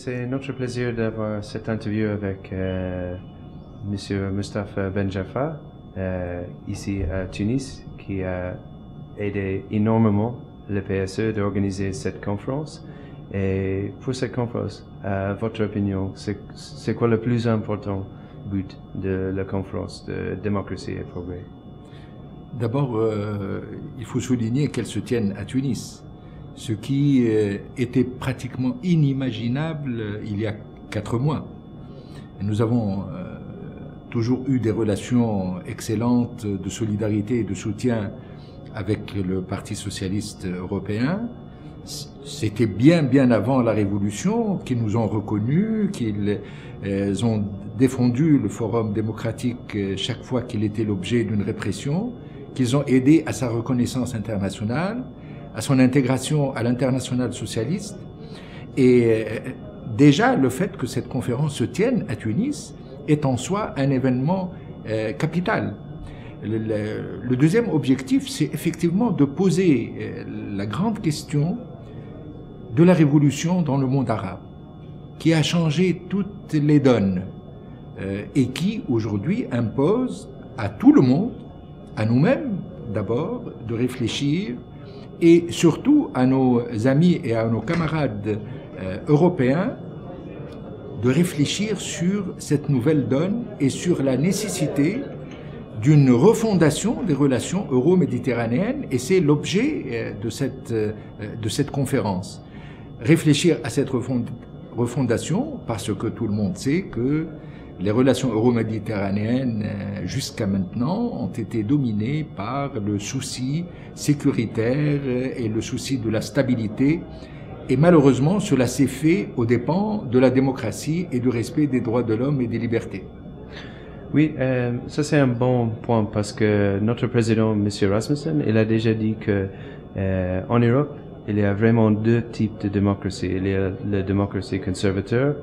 C'est notre plaisir d'avoir cette interview avec Monsieur Moustapha Ben Jafar, ici à Tunis, qui a aidé énormément le PSE d'organiser cette conférence. Et pour cette conférence, à votre opinion, c'est quoi le plus important but de la conférence de démocratie et progrès? D'abord, il faut souligner qu'elle se tienne à Tunis, ce qui était pratiquement inimaginable il y a 4 mois. Et nous avons toujours eu des relations excellentes de solidarité et de soutien avec le Parti socialiste européen. C'était bien avant la Révolution qu'ils nous ont reconnus, qu'ils ont défendu le Forum démocratique chaque fois qu'il était l'objet d'une répression, qu'ils ont aidé à sa reconnaissance internationale, à son intégration à l'internationale socialiste. Et déjà, le fait que cette conférence se tienne à Tunis est en soi un événement capital. Le deuxième objectif, c'est effectivement de poser la grande question de la révolution dans le monde arabe, qui a changé toutes les donnes et qui, aujourd'hui, impose à tout le monde, à nous-mêmes d'abord, de réfléchir, et surtout à nos amis et à nos camarades européens, de réfléchir sur cette nouvelle donne et sur la nécessité d'une refondation des relations euro-méditerranéennes, et c'est l'objet de cette conférence. Réfléchir à cette refondation, parce que tout le monde sait que les relations euro-méditerranéennes jusqu'à maintenant ont été dominées par le souci sécuritaire et le souci de la stabilité. Et malheureusement, cela s'est fait aux dépens de la démocratie et du respect des droits de l'homme et des libertés. Oui, ça c'est un bon point parce que notre président, M. Rasmussen, il a déjà dit que en Europe, il y a vraiment 2 types de démocratie. Il y a la démocratie conservateur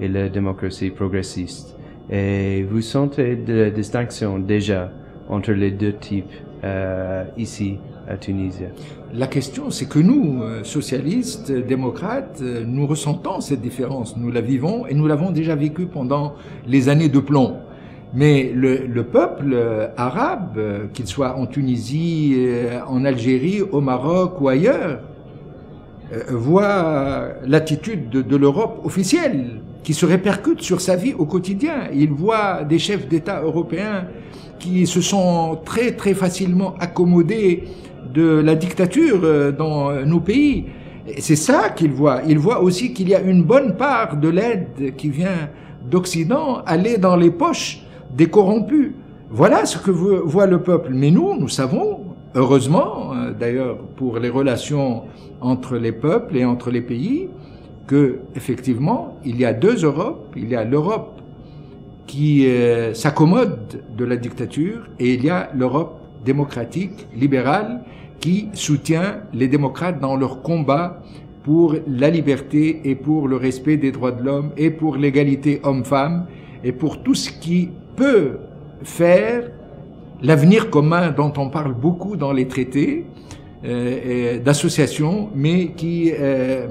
et la démocratie progressiste. Et vous sentez de la distinction déjà entre les 2 types ici à Tunisie? La question, c'est que nous, socialistes, démocrates, nous ressentons cette différence. Nous la vivons et nous l'avons déjà vécue pendant les années de plomb. Mais le peuple arabe, qu'il soit en Tunisie, en Algérie, au Maroc ou ailleurs, voit l'attitude de l'Europe officielle qui se répercute sur sa vie au quotidien. Il voit des chefs d'État européens qui se sont très facilement accommodés de la dictature dans nos pays. C'est ça qu'il voit. Il voit aussi qu'il y a une bonne part de l'aide qui vient d'Occident aller dans les poches des corrompus. Voilà ce que voit le peuple. Mais nous savons, heureusement, d'ailleurs, pour les relations entre les peuples et entre les pays, que effectivement, il y a 2 Europes. Il y a l'Europe qui s'accommode de la dictature et il y a l'Europe démocratique, libérale, qui soutient les démocrates dans leur combat pour la liberté et pour le respect des droits de l'homme et pour l'égalité homme-femme et pour tout ce qui peut faire l'avenir commun dont on parle beaucoup dans les traités d'associations, mais qui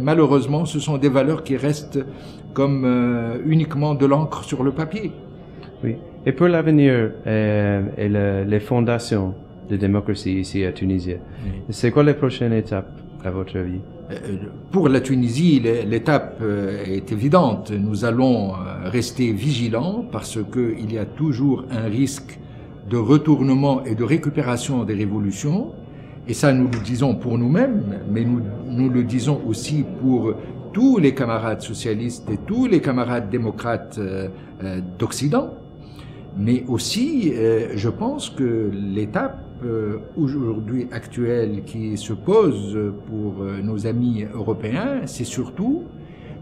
malheureusement ce sont des valeurs qui restent comme uniquement de l'encre sur le papier. Oui. Et pour l'avenir et les fondations de démocratie ici à Tunisie, c'est quoi les prochaines étapes à votre avis? Pour la Tunisie, l'étape est évidente. Nous allons rester vigilants parce qu'il y a toujours un risque de retournement et de récupération des révolutions. Et ça, nous le disons pour nous-mêmes, mais nous le disons aussi pour tous les camarades socialistes et tous les camarades démocrates d'Occident. Mais aussi, je pense que l'étape aujourd'hui actuelle qui se pose pour nos amis européens, c'est surtout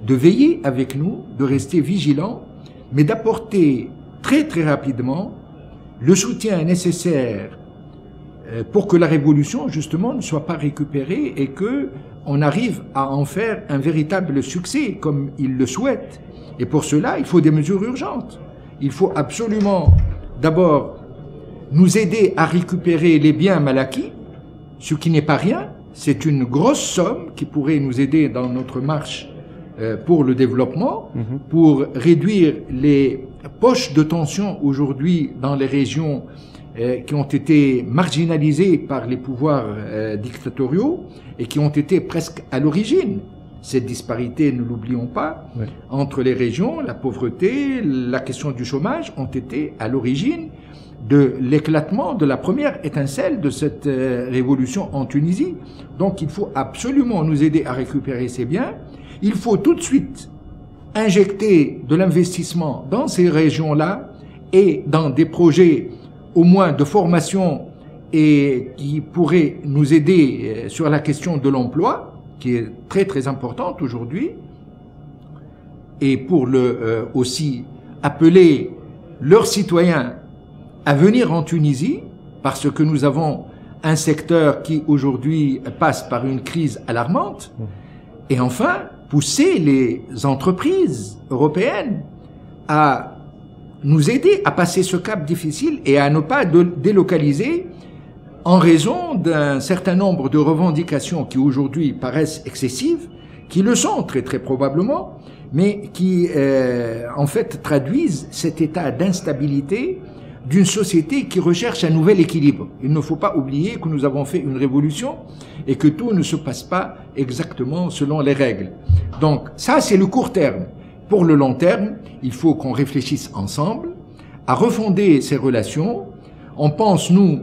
de veiller avec nous, de rester vigilants, mais d'apporter très rapidement le soutien nécessaire pour que la révolution, justement, ne soit pas récupérée et que on arrive à en faire un véritable succès, comme ils le souhaitent. Et pour cela, il faut des mesures urgentes. Il faut absolument, d'abord, nous aider à récupérer les biens mal acquis, ce qui n'est pas rien. C'est une grosse somme qui pourrait nous aider dans notre marche pour le développement, pour réduire les poches de tension aujourd'hui dans les régions qui ont été marginalisées par les pouvoirs dictatoriaux et qui ont été presque à l'origine. Cette disparité, ne l'oublions pas, entre les régions, la pauvreté, la question du chômage ont été à l'origine de l'éclatement de la première étincelle de cette révolution en Tunisie. Donc il faut absolument nous aider à récupérer ces biens. Il faut tout de suite injecter de l'investissement dans ces régions-là et dans des projets au moins de formation et qui pourraient nous aider sur la question de l'emploi, qui est très très importante aujourd'hui, et pour aussi appeler leurs citoyens à venir en Tunisie, parce que nous avons un secteur qui aujourd'hui passe par une crise alarmante, et enfin pousser les entreprises européennes à nous aider à passer ce cap difficile et à ne pas délocaliser en raison d'un certain nombre de revendications qui aujourd'hui paraissent excessives, qui le sont très très probablement, mais qui en fait traduisent cet état d'instabilité d'une société qui recherche un nouvel équilibre. Il ne faut pas oublier que nous avons fait une révolution et que tout ne se passe pas exactement selon les règles. Donc ça, c'est le court terme. Pour le long terme, il faut qu'on réfléchisse ensemble à refonder ces relations. On pense, nous,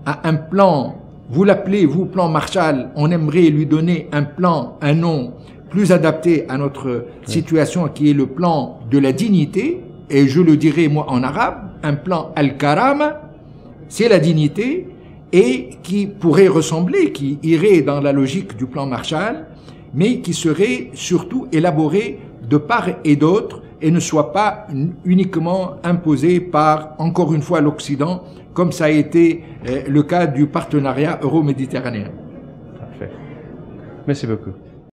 à un plan, vous l'appelez, vous, plan Marshall, on aimerait lui donner un plan, un nom plus adapté à notre situation, qui est le plan de la dignité, et je le dirai moi en arabe, un plan al-karama, c'est la dignité, et qui pourrait ressembler, qui irait dans la logique du plan Marshall, mais qui serait surtout élaboré de part et d'autre, et ne soit pas uniquement imposé par, encore une fois, l'Occident, comme ça a été le cas du partenariat euro-méditerranéen. Parfait. Merci beaucoup.